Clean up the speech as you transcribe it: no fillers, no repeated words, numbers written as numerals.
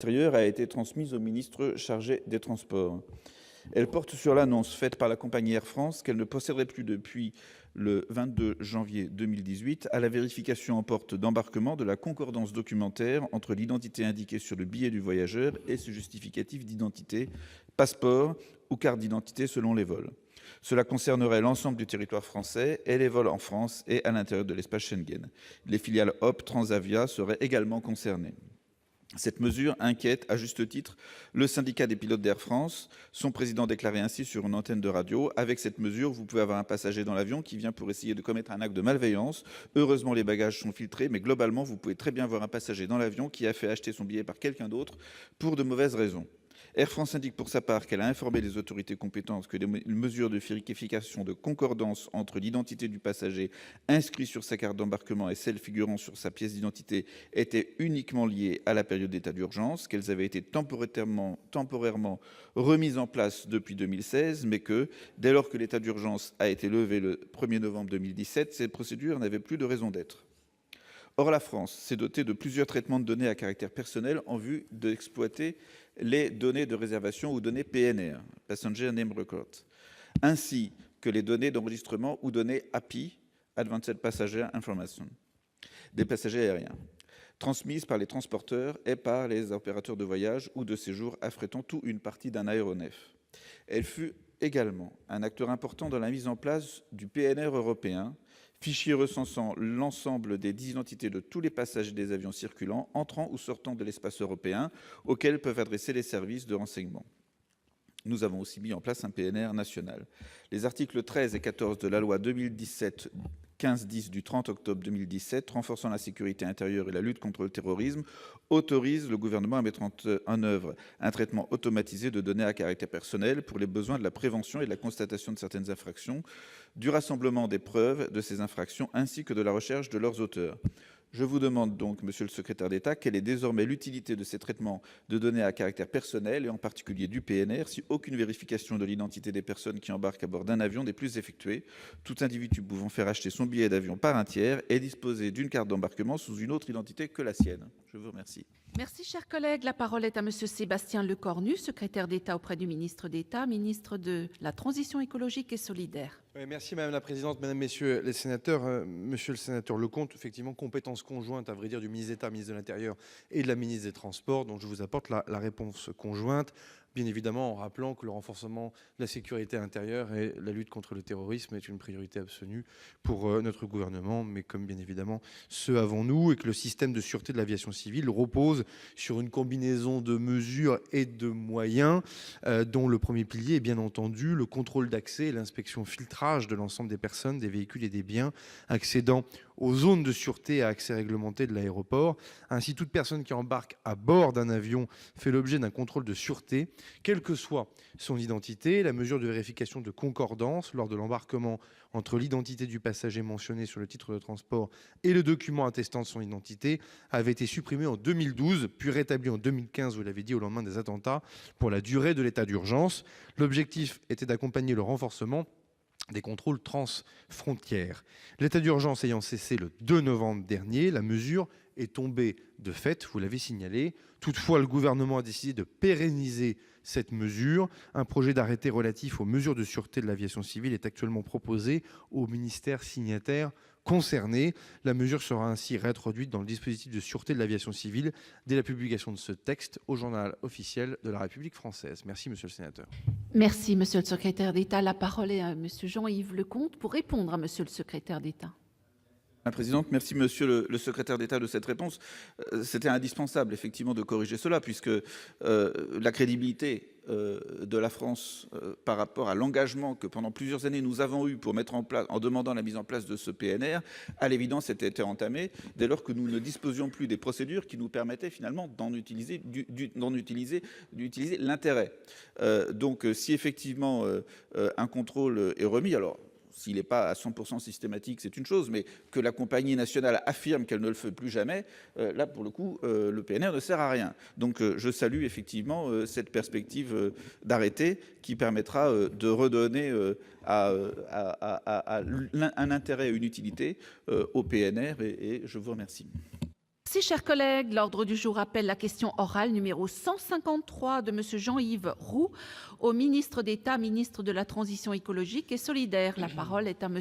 Intérieur a été transmise au ministre chargé des Transports. Elle porte sur l'annonce faite par la compagnie Air France qu'elle ne procéderait plus depuis le 22 janvier 2018 à la vérification en porte d'embarquement de la concordance documentaire entre l'identité indiquée sur le billet du voyageur et ce justificatif d'identité, passeport ou carte d'identité selon les vols. Cela concernerait l'ensemble du territoire français et les vols en France et à l'intérieur de l'espace Schengen. Les filiales Hop, Transavia seraient également concernées. Cette mesure inquiète à juste titre le syndicat des pilotes d'Air France. Son président déclarait ainsi sur une antenne de radio: avec cette mesure, vous pouvez avoir un passager dans l'avion qui vient pour essayer de commettre un acte de malveillance. Heureusement, les bagages sont filtrés, mais globalement, vous pouvez très bien voir un passager dans l'avion qui a fait acheter son billet par quelqu'un d'autre pour de mauvaises raisons. Air France indique pour sa part qu'elle a informé les autorités compétentes que les mesures de vérification de concordance entre l'identité du passager inscrit sur sa carte d'embarquement et celle figurant sur sa pièce d'identité étaient uniquement liées à la période d'état d'urgence, qu'elles avaient été temporairement remises en place depuis 2016, mais que, dès lors que l'état d'urgence a été levé le 1er novembre 2017, ces procédures n'avaient plus de raison d'être. Or, la France s'est dotée de plusieurs traitements de données à caractère personnel en vue d'exploiter les données de réservation ou données PNR, Passenger Name Record, ainsi que les données d'enregistrement ou données API, Advanced Passenger Information, des passagers aériens, transmises par les transporteurs et par les opérateurs de voyage ou de séjour affrétant tout ou une partie d'un aéronef. Elle fut également un acteur important dans la mise en place du PNR européen, fichier recensant l'ensemble des identités de tous les passagers des avions circulant, entrant ou sortant de l'espace européen, auxquels peuvent adresser les services de renseignement. Nous avons aussi mis en place un PNR national. Les articles 13 et 14 de la loi 2017-1510 du 30 octobre 2017, renforçant la sécurité intérieure et la lutte contre le terrorisme, autorisent le gouvernement à mettre en œuvre un traitement automatisé de données à caractère personnel pour les besoins de la prévention et de la constatation de certaines infractions, du rassemblement des preuves de ces infractions ainsi que de la recherche de leurs auteurs. Je vous demande donc, monsieur le secrétaire d'État, quelle est désormais l'utilité de ces traitements de données à caractère personnel, et en particulier du PNR, si aucune vérification de l'identité des personnes qui embarquent à bord d'un avion n'est plus effectuée, tout individu pouvant faire acheter son billet d'avion par un tiers et disposer d'une carte d'embarquement sous une autre identité que la sienne. Je vous remercie. Merci, cher collègue. La parole est à Monsieur Sébastien Lecornu, secrétaire d'État auprès du ministre d'État, ministre de la Transition écologique et solidaire. Oui, merci Madame la Présidente, Mesdames, Messieurs les sénateurs. Monsieur le sénateur Leconte, effectivement, compétence conjointe, à vrai dire, du ministre d'État, ministre de l'Intérieur et de la ministre des Transports, donc je vous apporte la réponse conjointe. Bien évidemment, en rappelant que le renforcement de la sécurité intérieure et la lutte contre le terrorisme est une priorité absolue pour notre gouvernement, mais comme bien évidemment ce avons-nous, et que le système de sûreté de l'aviation civile repose sur une combinaison de mesures et de moyens, dont le premier pilier est bien entendu le contrôle d'accès et l'inspection filtrage de l'ensemble des personnes, des véhicules et des biens accédant aux zones de sûreté à accès réglementé de l'aéroport. Ainsi, toute personne qui embarque à bord d'un avion fait l'objet d'un contrôle de sûreté, quelle que soit son identité. La mesure de vérification de concordance lors de l'embarquement entre l'identité du passager mentionné sur le titre de transport et le document attestant de son identité avait été supprimée en 2012, puis rétablie en 2015, vous l'avez dit, au lendemain des attentats, pour la durée de l'état d'urgence. L'objectif était d'accompagner le renforcement des contrôles transfrontières. L'état d'urgence ayant cessé le 2 novembre dernier, la mesure est tombée de fait, vous l'avez signalé. Toutefois, le gouvernement a décidé de pérenniser cette mesure. Un projet d'arrêté relatif aux mesures de sûreté de l'aviation civile est actuellement proposé au ministère signataire concerné. La mesure sera ainsi réintroduite dans le dispositif de sûreté de l'aviation civile dès la publication de ce texte au journal officiel de la République française. Merci, monsieur le sénateur. Merci, Monsieur le secrétaire d'État. La parole est à Monsieur Jean-Yves Leconte pour répondre à Monsieur le secrétaire d'État. La présidente, merci monsieur le secrétaire d'État de cette réponse. C'était indispensable effectivement de corriger cela puisque la crédibilité de la France par rapport à l'engagement que pendant plusieurs années nous avons eu pour mettre en place, en demandant la mise en place de ce PNR, à l'évidence était été entamée dès lors que nous ne disposions plus des procédures qui nous permettaient finalement d'en utiliser l'intérêt. Donc si effectivement un contrôle est remis, alors s'il n'est pas à 100% systématique, c'est une chose, mais que la compagnie nationale affirme qu'elle ne le fait plus jamais, là, pour le coup, le PNR ne sert à rien. Donc, je salue effectivement cette perspective d'arrêté qui permettra de redonner un intérêt et une utilité au PNR, et je vous remercie. Merci, chers collègues. L'ordre du jour appelle la question orale numéro 153 de M. Jean-Yves Roux au ministre d'État, ministre de la Transition écologique et solidaire. La parole est à M.